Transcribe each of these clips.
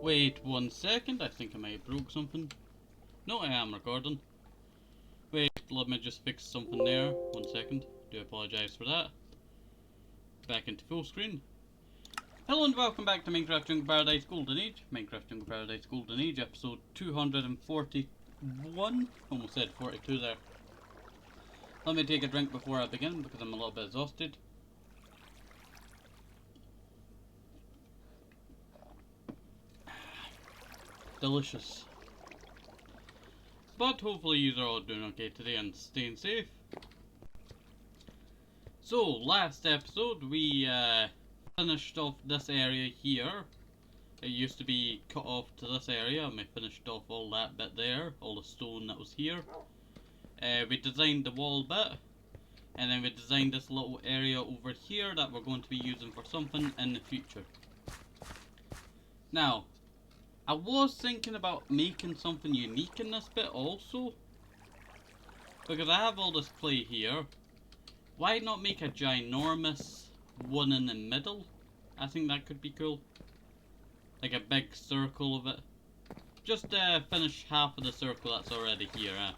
Wait 1 second, I think I might have broke something. No, I am recording. Wait, let me just fix something there. 1 second. Do apologise for that. Back into full screen. Hello and welcome back to Minecraft Jungle Paradise Golden Age. Minecraft Jungle Paradise Golden Age, episode 241. Almost said 42 there. Let me take a drink before I begin because I'm a little bit exhausted. Delicious. But hopefully you are all doing okay today and staying safe. So, last episode we finished off this area here. It used to be cut off to this area and we finished off all that bit there, all the stone that was here. We designed the wall bit, and then we designed this little area over here that we're going to be using for something in the future. Now, I was thinking about making something unique in this bit also, because I have all this clay here. Why not make a ginormous one in the middle? I think that could be cool. Like a big circle of it. Just finish half of the circle that's already here.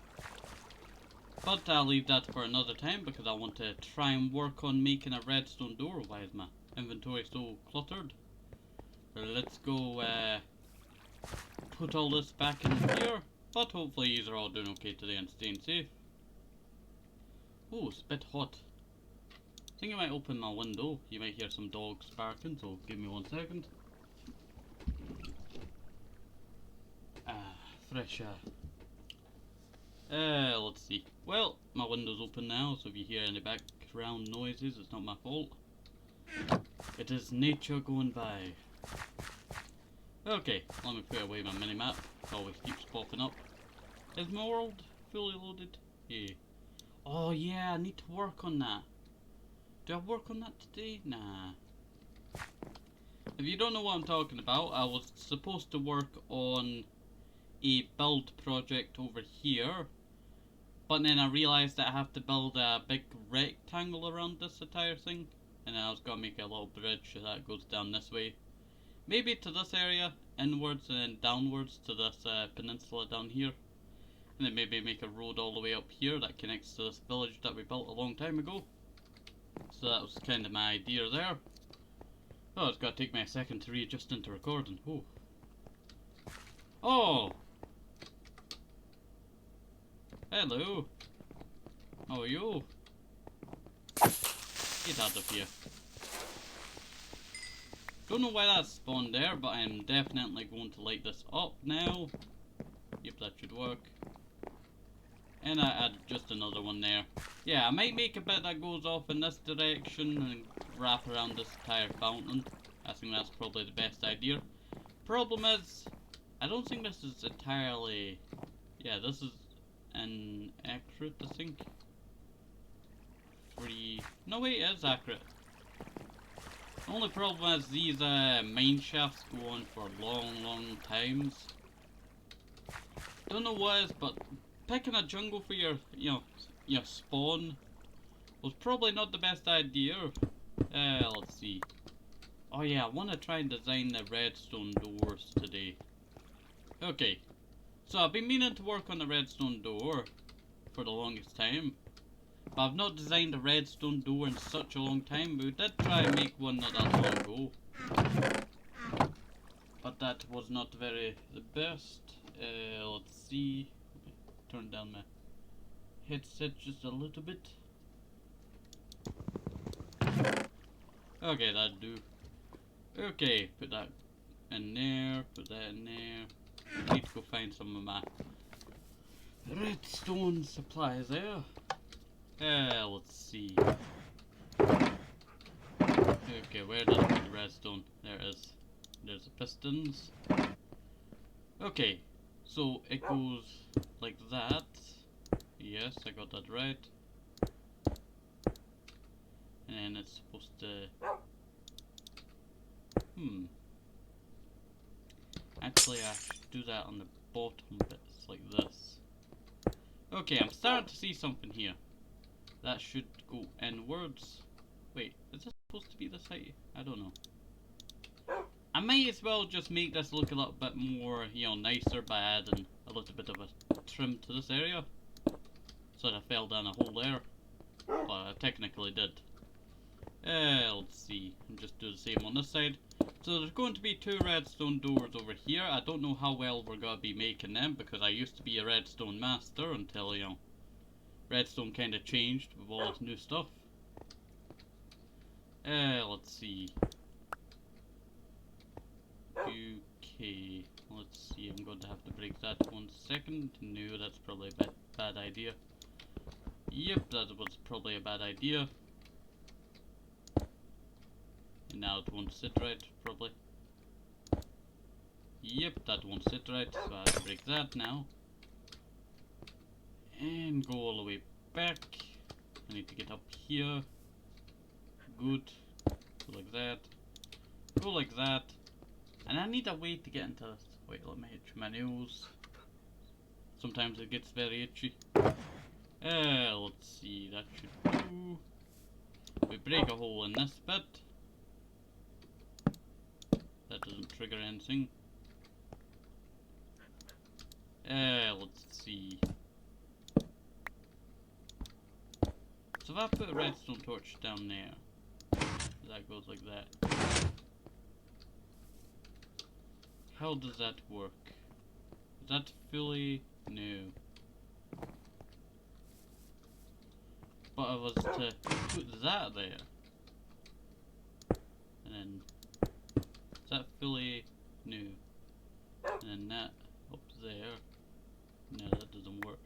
But I'll leave that for another time because I want to try and work on making a redstone door. Why is my inventory so cluttered? Let's go put all this back in here. But hopefully you are all doing okay today and staying safe. Oh, it's a bit hot. I think I might open my window. You might hear some dogs barking, so give me 1 second. Fresh air. Let's see. Well, my window's open now, so if you hear any background noises, it's not my fault. It is nature going by. Okay, let me put away my minimap. It always keeps popping up. Is my world fully loaded? Yeah. Oh yeah, I need to work on that. Do I work on that today? Nah. If you don't know what I'm talking about, I was supposed to work on a build project over here. But then I realised that I have to build a big rectangle around this entire thing. And then I was going to make a little bridge that goes down this way. Maybe to this area, inwards and then downwards to this peninsula down here. And then maybe make a road all the way up here that connects to this village that we built a long time ago. So that was kind of my idea there. Oh, it's got to take me a second to readjust into recording. Oh! Oh! Hello! How are you? Get out of here. Don't know why that spawned there, but I'm definitely going to light this up now. Yep, that should work. And I added just another one there. Yeah, I might make a bit that goes off in this direction and wrap around this entire fountain. I think that's probably the best idea. Problem is, I don't think this is entirely... Yeah, this is inaccurate, I think. No wait, it is accurate. The only problem is these mine shafts go on for long times. Don't know what it is, but picking a jungle for your spawn was probably not the best idea. Let's see. Oh yeah, I want to try and design the redstone doors today. Okay, so I've been meaning to work on the redstone door for the longest time. But I've not designed a redstone door in such a long time. We did try and make one not that long ago. But that was not the best. Let's see. Turn down my headset just a little bit. Okay, that'd do. Okay, put that in there, put that in there. I need to go find some of my redstone supplies there. Let's see. Okay, where did I put the redstone? There it is. There's the pistons. Okay, so it goes like that. Yes, I got that right. And then it's supposed to... Actually, I should do that on the bottom bits, like this. Okay, I'm starting to see something here. That should go inwards. Wait, is this supposed to be this height? I don't know. I might as well just make this look a little bit more, you know, nicer by adding a little bit of a trim to this area. So that I fell down a hole there. But I technically did. Let's see. I'll just do the same on this side. So there's going to be 2 redstone doors over here. I don't know how well we're going to be making them because I used to be a redstone master until, you know, redstone kind of changed with all this new stuff. Let's see. Okay, let's see. I'm going to have to break that 1 second. No, that's probably a bad idea. Yep, that was probably a bad idea. And now it won't sit right, probably. Yep, that won't sit right, so I have to break that now. And go all the way back. I need to get up here. Good. Go like that. Go like that. And I need a way to get into this. Wait, let me itch my nails. Sometimes it gets very itchy. Let's see, that should do. We break a hole in this bit. That doesn't trigger anything. Let's see. So if I put a redstone torch down there, that goes like that. How does that work? Is that fully new? But I was to put that there, and then is that fully new? And then that up there. No, that doesn't work.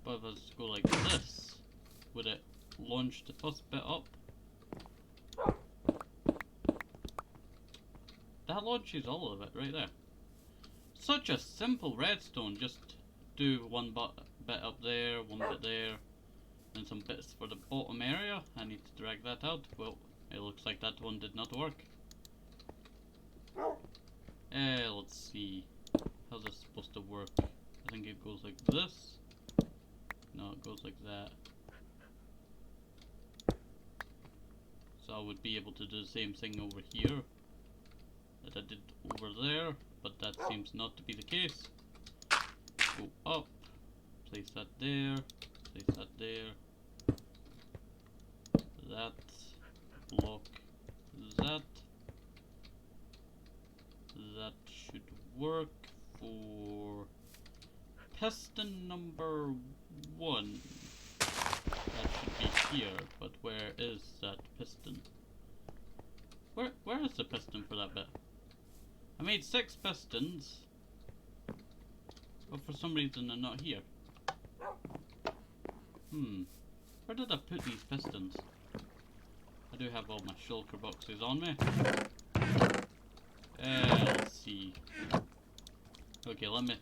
But if I was to go like this, would it launch the first bit up? That launches all of it right there. Such a simple redstone, just do one bit up there, one bit there, and some bits for the bottom area. I need to drag that out. Well, it looks like that one did not work. Let's see. How's this supposed to work? I think it goes like this. No, it goes like that. So I would be able to do the same thing over here that I did over there, but that seems not to be the case. Go up, place that there, place that there. That, block that. That should work for piston number 1. That should be here, but where is that piston? Where is the piston for that bit? I made 6 pistons, but for some reason they're not here. Where did I put these pistons? I do have all my shulker boxes on me. Let's see. Okay, let me...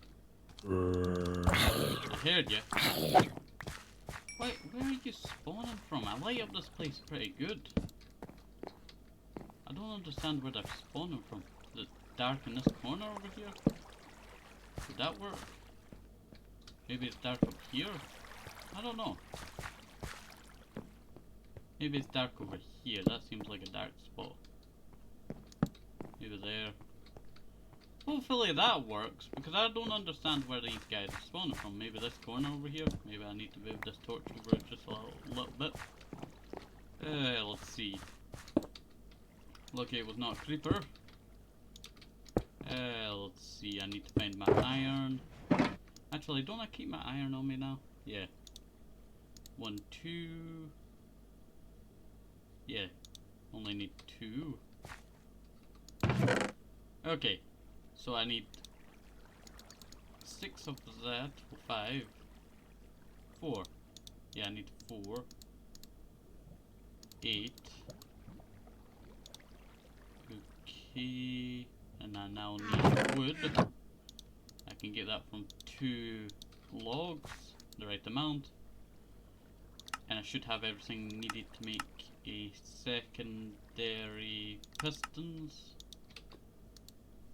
I heard you. Wait, where are you spawning from? I light up this place pretty good. I don't understand where they're spawning from. Is it dark in this corner over here? Would that work? Maybe it's dark up here? I don't know. Maybe it's dark over here. That seems like a dark spot. Maybe there. Hopefully that works, because I don't understand where these guys are spawning from. Maybe this corner over here. Maybe I need to move this torch over just a little bit. Let's see. Lucky it was not a creeper. Let's see. I need to find my iron. Actually, don't I keep my iron on me now? Yeah. 1, 2. Yeah. Only need 2. Okay. So I need 6 of that, 5, 4. Yeah, I need 4, 8. Okay, and I now need wood. I can get that from 2 logs, the right amount. And I should have everything needed to make a secondary pistons.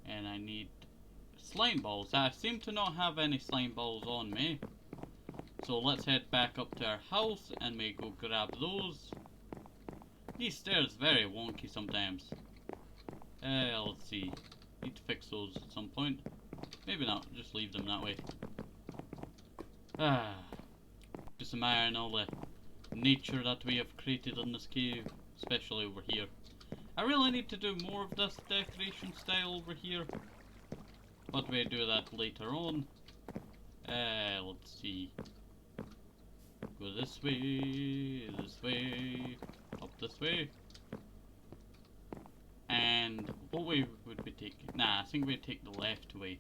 And I need slime balls. I seem to not have any slime balls on me. So let's head back up to our house and we go grab those. These stairs very wonky sometimes. Let's see. Need to fix those at some point. Maybe not, just leave them that way. Just admiring all the nature that we have created in this cave, especially over here. I really need to do more of this decoration style over here, but we do that later on. Let's see. Go this way, up this way. And what way would we take? Nah, I think we'd take the left way.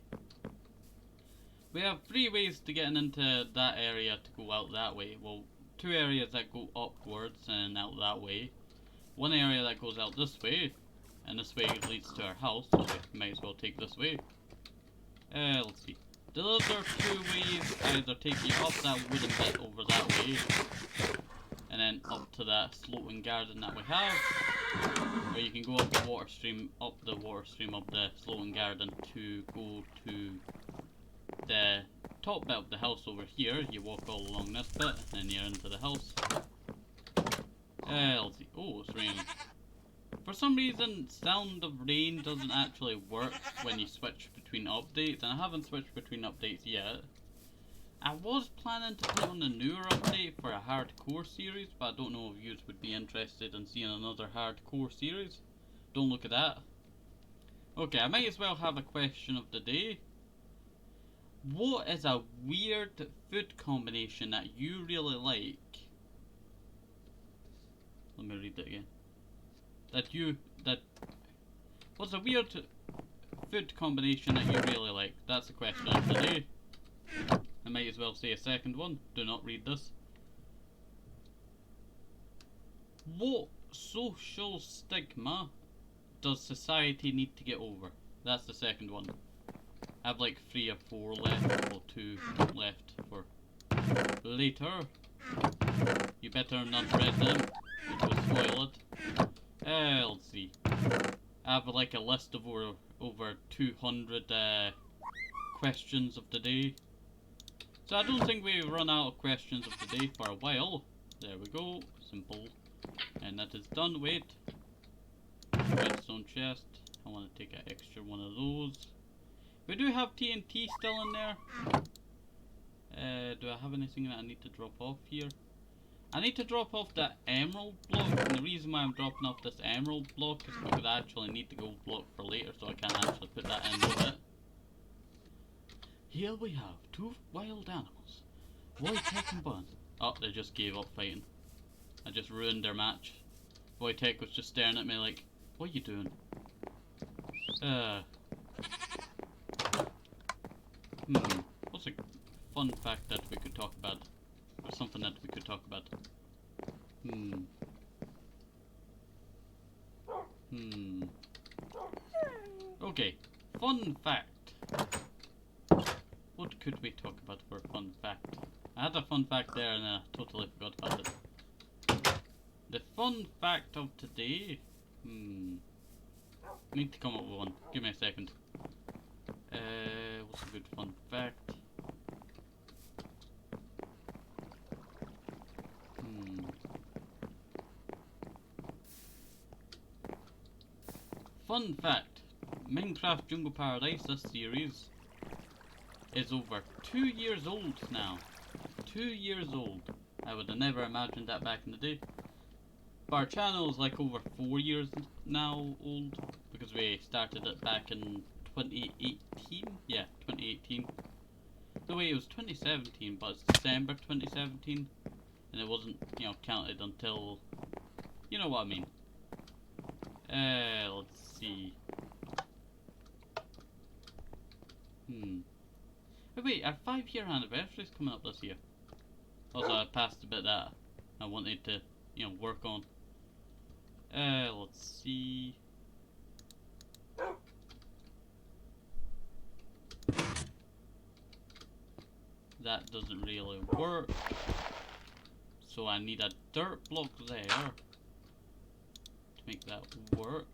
We have 3 ways to get into that area to go out that way. Well, 2 areas that go upwards and out that way. 1 area that goes out this way, and this way leads to our house, so we might as well take this way. Let's see. The other 2 ways either take you up that wooden bit over that way, and then up to that sloping garden that we have, or you can go up the water stream up the sloping garden to go to the top bit of the house over here. You walk all along this bit, and then you're into the house. Let's see. Oh, it's raining. For some reason, sound of rain doesn't actually work when you switch between updates, and I haven't switched between updates yet. I was planning to put on a newer update for a hardcore series, but I don't know if you would be interested in seeing another hardcore series. Don't look at that. Okay, I might as well have a question of the day. What is a weird food combination that you really like? Let me read that again. What's a weird food combination that you really like? That's the question of the day. I might as well say a second one. Do not read this. What social stigma does society need to get over? That's the second one. I have like 3 or 4 left, or 2 left for later. You better not read them, it will spoil it. Let's see. I have like a list of over 200 questions of the day. So I don't think we've run out of questions of the day for a while. There we go, simple. And that is done. Wait. Redstone chest. I want to take an extra one of those. We do have TNT still in there. Do I have anything that I need to drop off here? I need to drop off that emerald block, and the reason why I'm dropping off this emerald block is because I actually need the gold block for later, so I can't actually put that in with it. Here we have 2 wild animals, Wojtek and Bun. Oh, they just gave up fighting. I just ruined their match. Wojtek was just staring at me like, what are you doing? What's a fun fact that we could talk about? Or something that we could talk about? Okay, fun fact. What could we talk about for a fun fact? I had a fun fact there and I totally forgot about it. The fun fact of today? I need to come up with one. Give me a second. What's a good fun fact? Fun fact. Minecraft Jungle Paradise, this series, is over 2 years old now. 2 years old. I would have never imagined that back in the day. But our channel is like over 4 years now old, because we started it back in 2018. Yeah, 2018. No way, it was 2017, but it's December 2017, and it wasn't, counted until, you know what I mean. Let's see. Wait, our 5-year anniversary is coming up this year. Also, I passed a bit that I wanted to, work on. Let's see. That doesn't really work. So I need a dirt block there to make that work.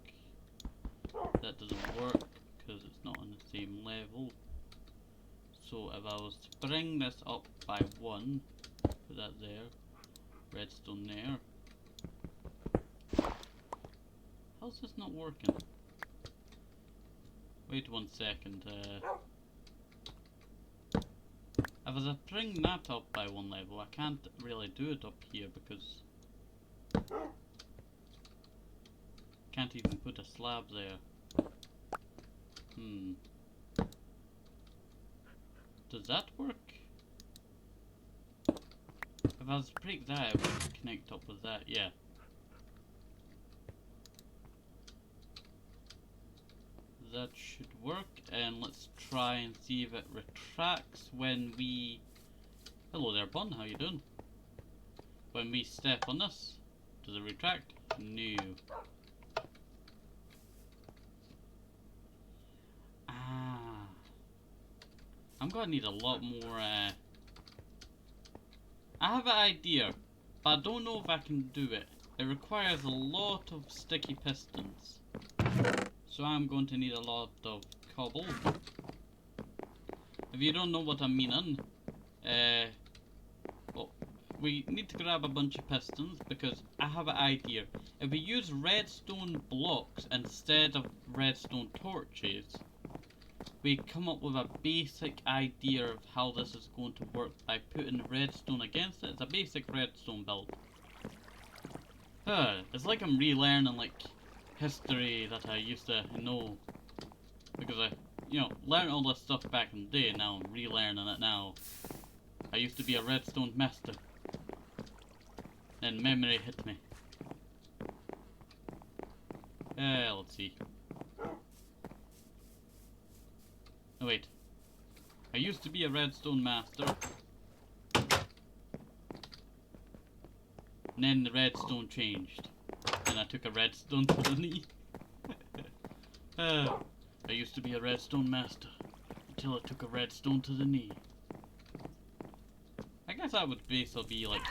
That doesn't work because it's not on the same level. So if I was to bring this up by 1, Put that there. Redstone there. How's this not working? Wait 1 second. If I was to bring that up by 1 level, I can't really do it up here because can't even put a slab there. Does that work? If I was to break that, it would connect up with that, yeah. That should work, and let's try and see if it retracts when we... Hello there, Bun, how you doing? When we step on this, does it retract? No. Ah. I'm gonna need a lot more, I have an idea, but I don't know if I can do it. It requires a lot of sticky pistons. So I'm going to need a lot of cobble. If you don't know what I'm meaning, well, we need to grab a bunch of pistons because I have an idea. If we use redstone blocks instead of redstone torches, we come up with a basic idea of how this is going to work by putting redstone against it. It's a basic redstone build. It's like I'm relearning like history that I used to know, because I, learned all this stuff back in the day, and now I'm relearning it now. I used to be a redstone master. Then memory hit me. Let's see. Oh wait. I used to be a redstone master. And then the redstone changed. And I took a redstone to the knee. I used to be a redstone master until I took a redstone to the knee. I guess that would basically be like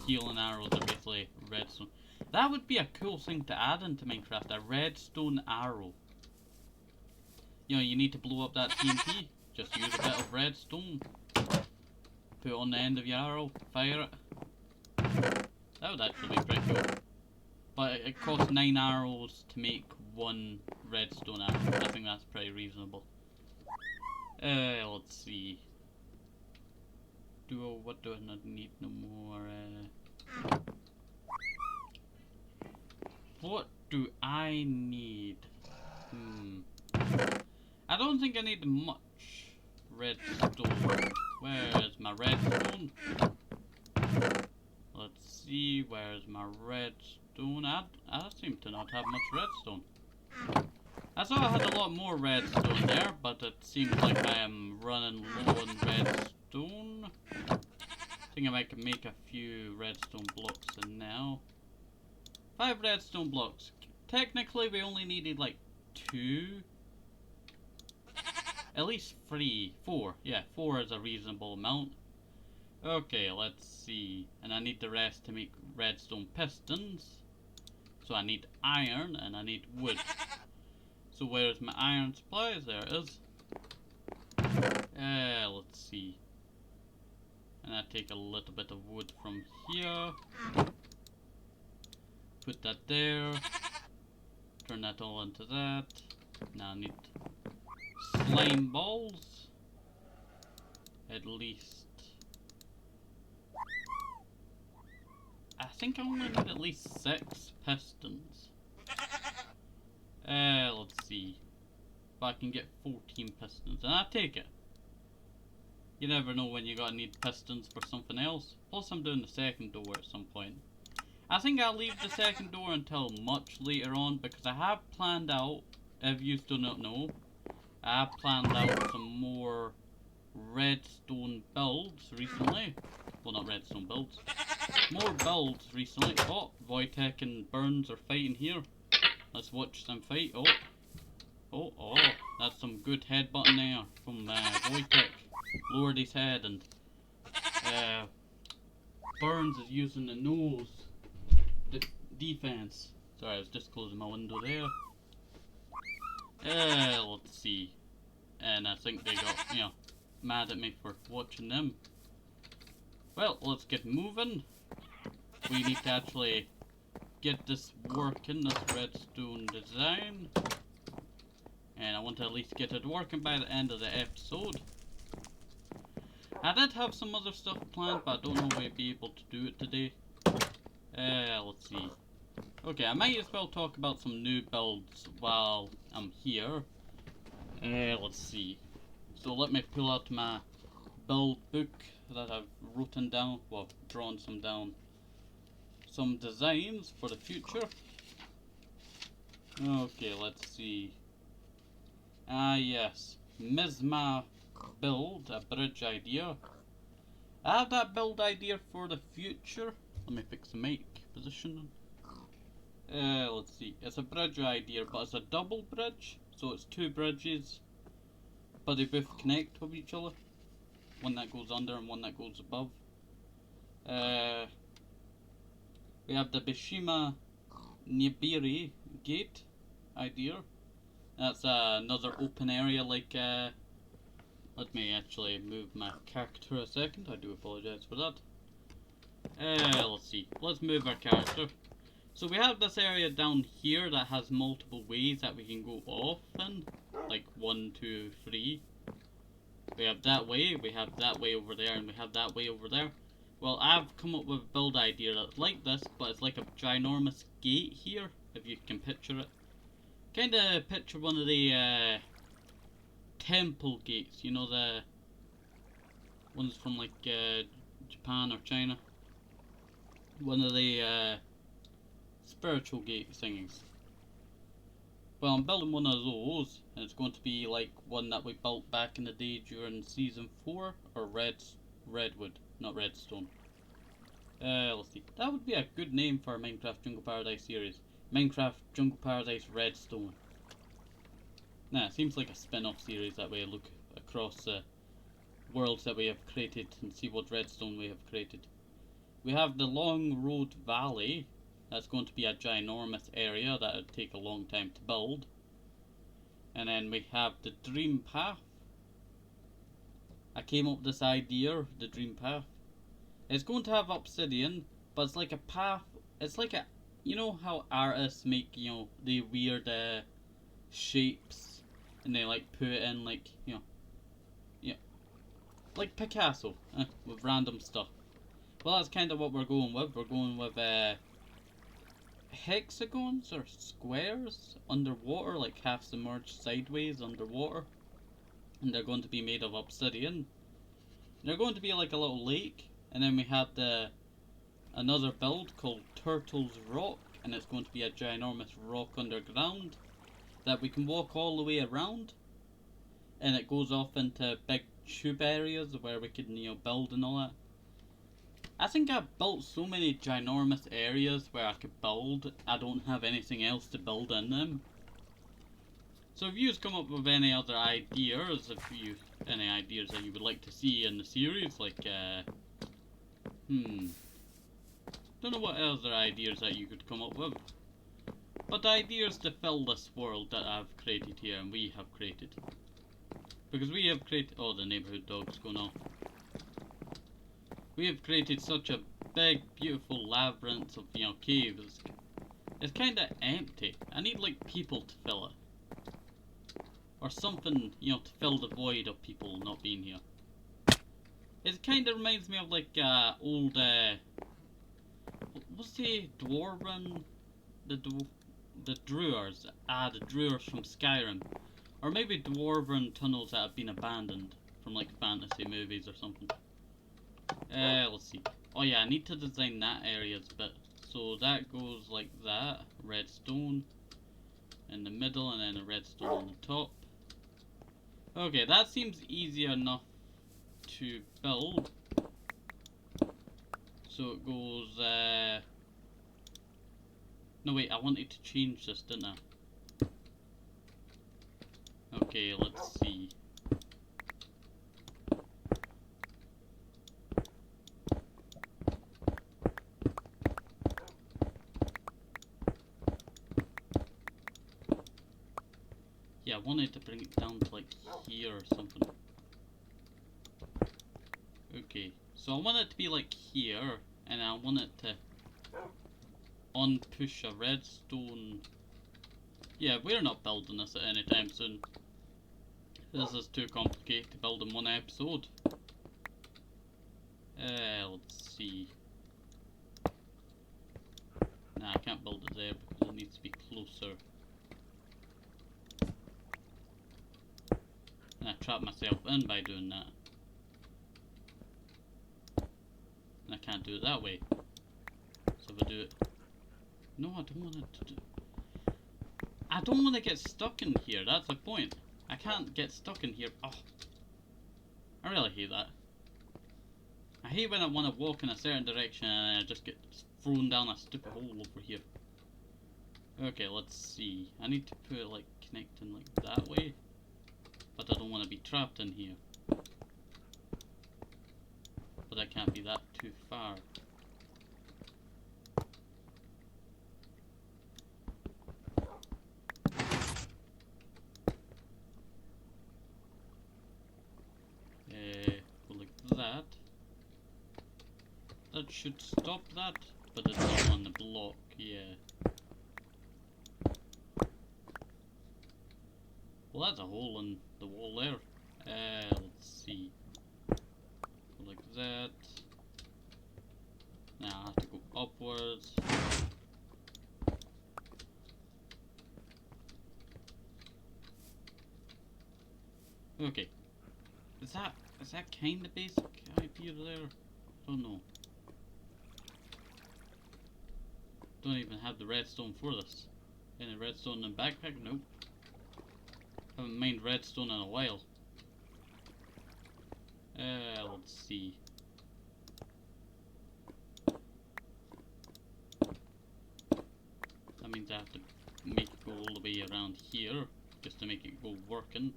healing arrows are basically redstone. That would be a cool thing to add into Minecraft, a redstone arrow. You need to blow up that TNT, just use a bit of redstone. Put it on the end of your arrow, fire it. That would actually be pretty cool. But it costs 9 arrows to make 1 redstone arrow. I think that's pretty reasonable. Let's see. What do I not need no more? What do I need? I don't think I need much redstone. Where is my redstone? Let's see, where's my redstone? I seem to not have much redstone. I thought I had a lot more redstone there, but it seems like I am running low on redstone. I think I might make a few redstone blocks in now. 5 redstone blocks. Technically we only needed like 2. At least 3. 4. Yeah, 4 is a reasonable amount. Okay, let's see. And I need the rest to make redstone pistons. So I need iron and I need wood. So where's my iron supplies? There it is. Let's see. And I take a little bit of wood from here. Put that there. Turn that all into that. Now I need slime balls. At least. I think I only need at least 6 pistons. Let's see. If I can get 14 pistons, and I take it. You never know when you're gonna need pistons for something else. Plus I'm doing the second door at some point. I think I'll leave the second door until much later on because I have planned out, if you do not know, I have planned out some more redstone builds recently. Well, not redstone builds. More builds recently. Oh, Wojtek and Burns are fighting here. Let's watch them fight. Oh, that's some good headbutting there from Wojtek. Lowered his head, and Burns is using the nose defense. Sorry, I was just closing my window there. Let's see. And I think they got, mad at me for watching them. Well, let's get moving. We need to actually get this working, this redstone design. And I want to at least get it working by the end of the episode. I did have some other stuff planned, but I don't know if I'll be able to do it today. Let's see. Okay, I might as well talk about some new builds while I'm here. Let's see. So let me pull out my build book that I've written down, well, drawn some down. Some designs for the future. Okay, let's see. Yes. Misma build, a bridge idea. I have that build idea for the future. Let me fix the mic position. Let's see. It's a bridge idea, but it's a double bridge. So it's two bridges, but they both connect with each other. One that goes under and one that goes above. We have the Bishima Nibiri gate idea. That's another open area like, let me actually move my character a second, I do apologise for that. Let's see, let's move our character. So we have this area down here that has multiple ways that we can go off in, like 1, 2, 3. We have that way over there, and we have that way over there. Well, I've come up with a build idea that's like this, but it's like a ginormous gate here, if you can picture it. Kinda picture one of the temple gates, you know, the ones from like Japan or China. One of the spiritual gate thingies. Well, I'm building one of those, and it's going to be like one that we built back in the day during season 4, or Redwood, not Redstone. Let's see. That would be a good name for a Minecraft Jungle Paradise series. Minecraft Jungle Paradise Redstone. Nah, it seems like a spin-off series that way. Look across the worlds that we have created and see what redstone we have created. We have the Long Road Valley. That's going to be a ginormous area that would take a long time to build. And then we have the Dream Path. I came up with this idea, the Dream Path. It's going to have obsidian, but it's like a path. It's like a, you know how artists make, you know, the weird shapes, and they like put it in like, you know, yeah, like Picasso with random stuff. Well, that's kind of what we're going with. We're going with hexagons or squares underwater, like half submerged sideways underwater, and they're going to be made of obsidian. They're going to be like a little lake, and then we have another build called Turtle's Rock, and it's going to be a ginormous rock underground that we can walk all the way around, and it goes off into big tube areas where we can, you know, build and all that. I think I've built so many ginormous areas where I could build, I don't have anything else to build in them. So if you come up with any other ideas, any ideas that you would like to see in the series, like, don't know what other ideas that you could come up with. But ideas to fill this world that I've created here, and we have created. Because we have created, oh, the neighborhood dog's going off. We have created such a big, beautiful labyrinth of, you know, caves. It's kind of empty. I need, like, people to fill it. Or something, you know, to fill the void of people not being here. It kind of reminds me of, like, old, what's the dwarven, the Druers. The Druers from Skyrim. Or maybe dwarven tunnels that have been abandoned from, like, fantasy movies or something. Let's see. Oh yeah, I need to design that area a bit. So that goes like that. Redstone in the middle, and then a redstone on the top. Okay, that seems easy enough to build. So it goes, no wait, I wanted to change this, didn't I? Okay, let's see. Yeah, I wanted to bring it down to like here or something. Okay, so I want it to be like here, and I want it to on-push a redstone. Yeah, we're not building this at any time soon. This is too complicated to build in one episode. Let's see. Nah, I can't build it there because it needs to be closer. And I trap myself in by doing that. And I can't do it that way. So if I do it... No, I don't want it to do... I don't want to get stuck in here, that's the point. I can't get stuck in here. Oh, I really hate that. I hate when I want to walk in a certain direction and I just get thrown down a stupid hole over here. Okay, let's see. I need to put it like connecting like that way. But I don't want to be trapped in here. But I can't be that too far. Go like that. That should stop that, but it's not on the block, yeah. Well, that's a hole in the wall there. Let's see. Go like that. Now I have to go upwards. Okay. Is that kind of basic idea there? I don't know. Don't even have the redstone for this. Any redstone in the backpack? Nope. Haven't mined redstone in a while. Let's see. That means I have to make it go all the way around here just to make it go working.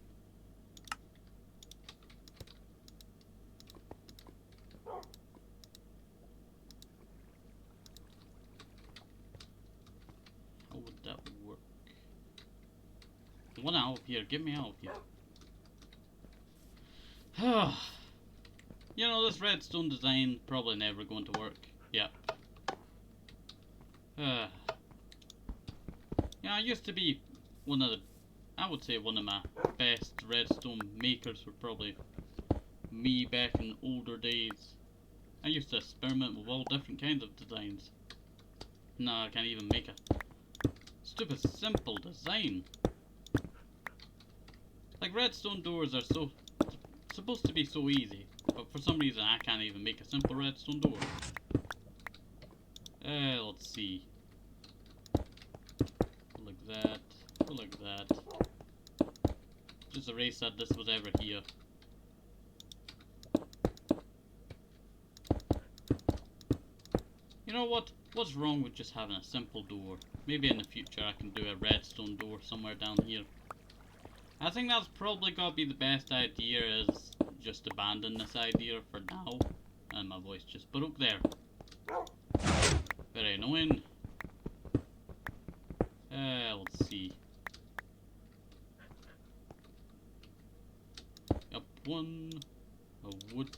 How would that work? One out of here, get me out of here. You know, this redstone design probably never going to work. Yep. Yeah, I used to be one of the, I would say one of my best redstone makers were probably me back in older days. I used to experiment with all different kinds of designs. Now I can't even make a stupid simple design. Like redstone doors are supposed to be so easy, but for some reason I can't even make a simple redstone door. Let's see. Go like that. Go like that. Just erase that this was ever here. You know what? What's wrong with just having a simple door? Maybe in the future I can do a redstone door somewhere down here. I think that's probably gotta be the best idea, is just abandon this idea for now. And my voice just broke there. Very annoying. Let's see. Up one. A wood.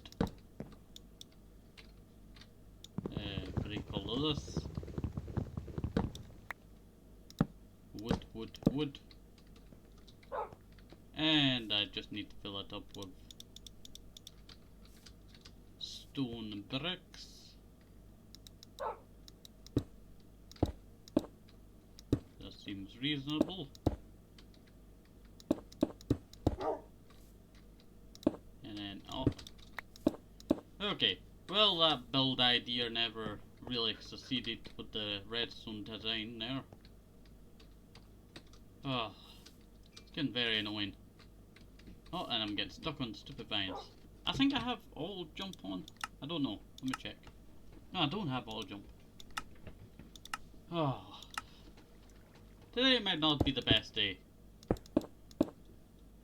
Break all of this. Wood, wood, wood. And I just need to fill it up with stone bricks. That seems reasonable. And then up. Okay, well, that build idea never really succeeded with the redstone design there. Oh, it's getting very annoying. Oh, and I'm getting stuck on stupid vines. I think I have all jump on. I don't know. Let me check. No, I don't have all jump. Oh. Today might not be the best day.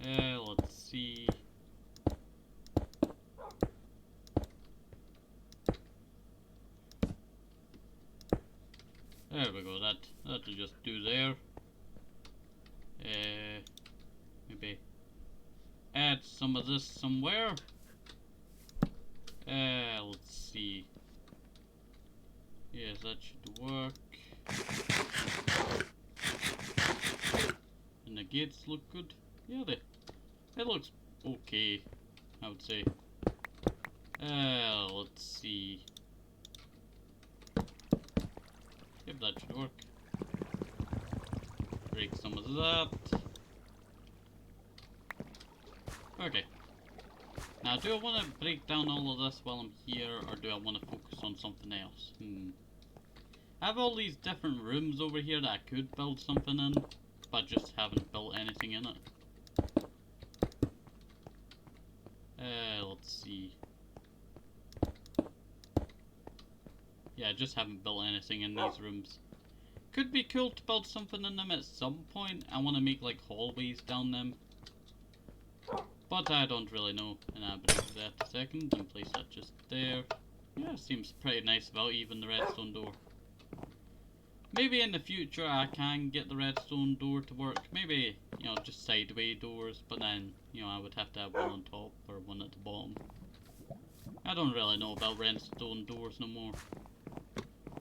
Let's see. There we go. That'll just do there. Maybe add some of this somewhere. Let's see. Yes, that should work. And the gates look good. Yeah, it looks okay, I would say. Let's see. Yep, that should work. Break some of that. Okay. Now, do I want to break down all of this while I'm here, or do I want to focus on something else? I have all these different rooms over here that I could build something in, but just haven't built anything in it. Let's see. Yeah, I just haven't built anything in these rooms. Could be cool to build something in them at some point. I want to make like hallways down them. But I don't really know. And I'll break that a second and place that just there. Yeah, seems pretty nice about even the redstone door. Maybe in the future I can get the redstone door to work. Maybe, you know, just sideway doors, but then, you know, I would have to have one on top or one at the bottom. I don't really know about redstone doors no more.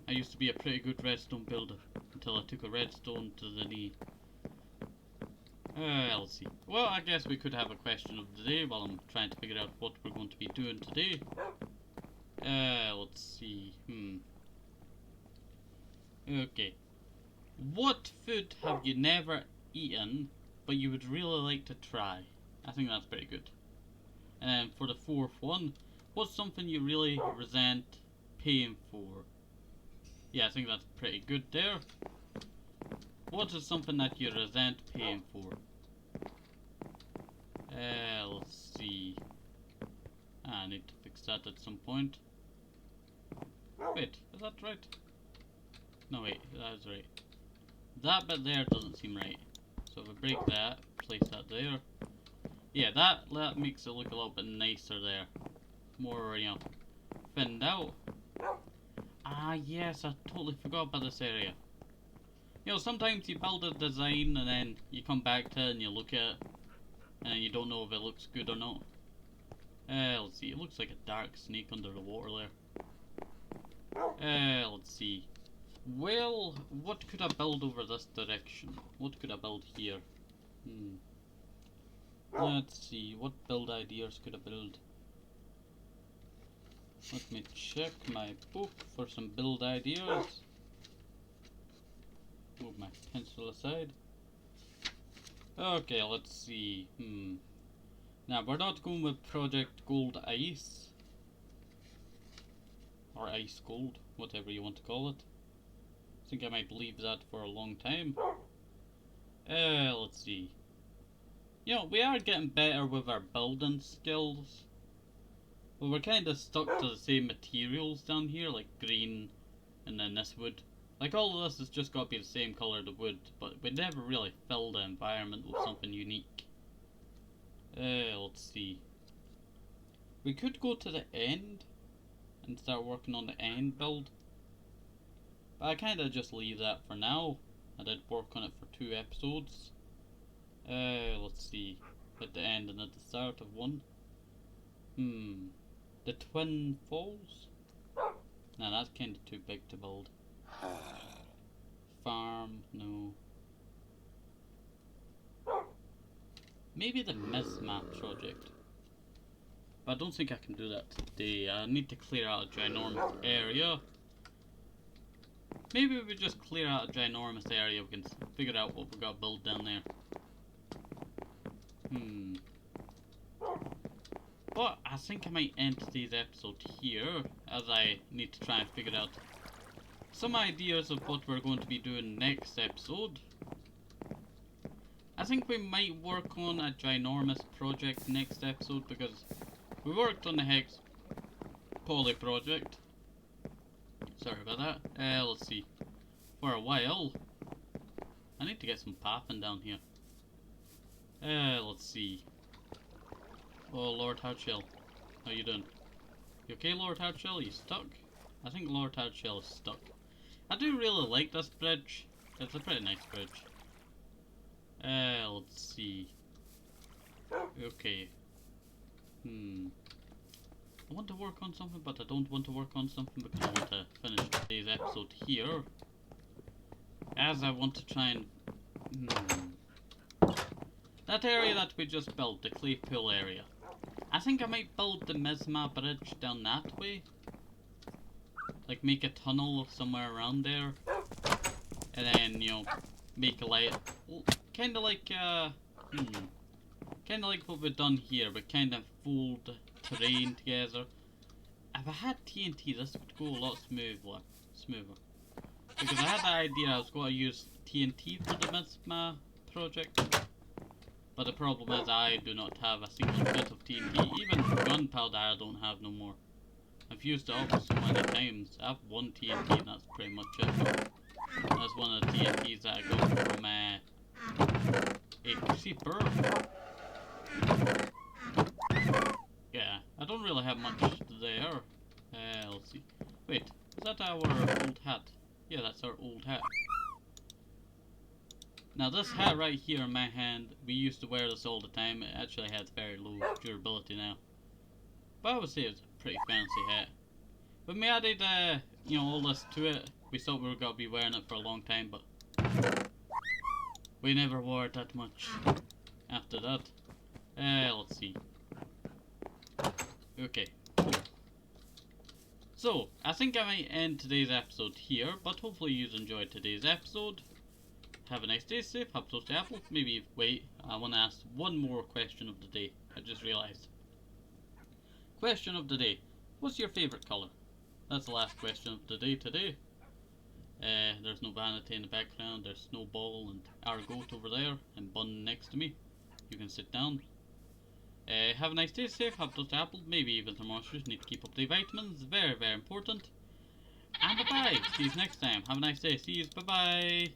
I used to be a pretty good redstone builder until I took a redstone to the knee. Let's see. Well, I guess we could have a question of the day while I'm trying to figure out what we're going to be doing today. Let's see. Okay. What food have you never eaten, but you would really like to try? I think that's pretty good. And then for the fourth one, what's something you really resent paying for? Yeah, I think that's pretty good there. What is something that you resent paying for? Let's see. I need to fix that at some point. Wait, is that right? No, wait, that's right. That bit there doesn't seem right. So if I break that, place that there. Yeah, that makes it look a little bit nicer there. More, you know, thinned out. Ah, yes, I totally forgot about this area. You know, sometimes you build a design and then you come back to it and you look at it and then you don't know if it looks good or not. Let's see, it looks like a dark snake under the water there. Let's see. Well, what could I build over this direction? What could I build here? Let's see, what build ideas could I build? Let me check my book for some build ideas. Move my pencil aside. Okay, let's see. Now, we're not going with Project Gold Ice. Or Ice Gold, whatever you want to call it. I think I might leave that for a long time. Let's see. You know, we are getting better with our building skills. But we're kind of stuck to the same materials down here, like green and then this wood. Like all of this has just got to be the same colour of wood, but we never really fill the environment with something unique. Let's see. We could go to the end and start working on the end build. But I kind of just leave that for now. I did work on it for 2 episodes. Let's see. At the end and at the start of one. The Twin Falls? Nah, that's kind of too big to build. Farm, no. Maybe the Mismap project. But I don't think I can do that today. I need to clear out a ginormous area. Maybe if we just clear out a ginormous area, we can figure out what we got to build down there. But I think I might end today's episode here, as I need to try and figure out some ideas of what we're going to be doing next episode. I think we might work on a ginormous project next episode, because we worked on the Hex Poly project. Sorry about that. Let's see. For a while, I need to get some pathing down here. Let's see. Oh, Lord Hardshell. How you doing? You okay, Lord Hardshell? You stuck? I think Lord Hardshell is stuck. I do really like this bridge. It's a pretty nice bridge. Let's see. Okay. I want to work on something, but I don't want to work on something because I want to finish today's episode here. As I want to try and... That area that we just built, the clay pool area. I think I might build the Misma bridge down that way. Like make a tunnel somewhere around there. And then, you know, make a light. Kinda like, kinda like what we've done here, but kind of fold terrain together. If I had TNT, this would go a lot smoother. Because I had the idea I was going to use TNT for the Misma project. But the problem is I do not have a single bit of TNT. Even gunpowder I don't have no more. I've used it up so many times. I have one TNT and that's pretty much it. That's one of the TNTs that I got from a creeper. Yeah, I don't really have much there. Let's see. Wait, is that our old hat? Yeah, that's our old hat. Now this hat right here in my hand, we used to wear this all the time. It actually has very low durability now. But I would say it's a pretty fancy hat. When we added, you know, all this to it, we thought we were going to be wearing it for a long time, but we never wore it that much after that. Let's see. Okay, cool. So, I think I might end today's episode here, but hopefully you enjoyed today's episode. Have a nice day, safe, have toasty apple. Maybe, wait, I want to ask one more question of the day. I just realised. Question of the day. What's your favourite colour? That's the last question of the day today. There's no vanity in the background. There's Snowball and our goat over there and Bun next to me. You can sit down. Have a nice day, safe, have toasty apple. Maybe even some monsters. Need to keep up the vitamins. Very, very important. And bye-bye. See you next time. Have a nice day. See you. Bye-bye.